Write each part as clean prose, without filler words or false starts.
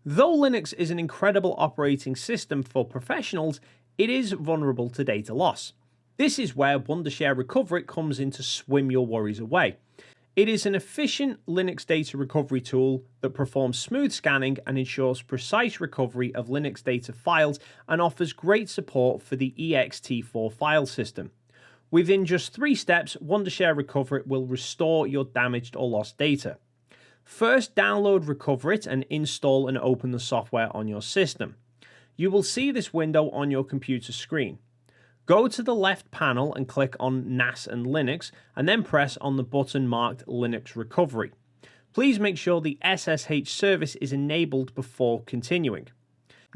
Though Linux is an incredible operating system for professionals, it is vulnerable to data loss. This is where Wondershare Recoverit comes in to swim your worries away. It is an efficient Linux data recovery tool that performs smooth scanning and ensures precise recovery of Linux data files and offers great support for the ext4 file system. Within just 3 steps, Wondershare Recoverit will restore your damaged or lost data. First, download Recoverit and install and open the software on your system. You will see this window on your computer screen. Go to the left panel and click on NAS and Linux, and then press on the button marked Linux Recovery. Please make sure the SSH service is enabled before continuing.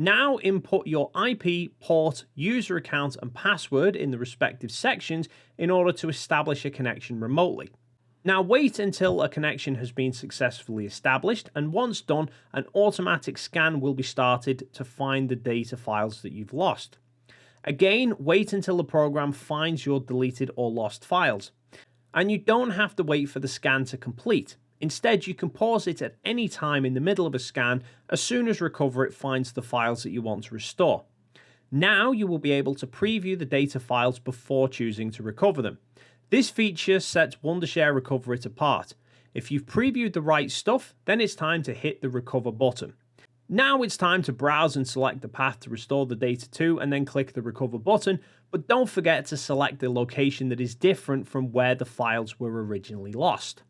Now input your IP, port, user account and password in the respective sections in order to establish a connection remotely. Now wait until a connection has been successfully established, and once done, an automatic scan will be started to find the data files that you've lost. Again, wait until the program finds your deleted or lost files. And you don't have to wait for the scan to complete. Instead, you can pause it at any time in the middle of a scan as soon as Recoverit finds the files that you want to restore. Now you will be able to preview the data files before choosing to recover them. This feature sets Wondershare Recoverit apart. If you've previewed the right stuff, then it's time to hit the Recover button. Now it's time to browse and select the path to restore the data to, and then click the Recover button, but don't forget to select the location that is different from where the files were originally lost.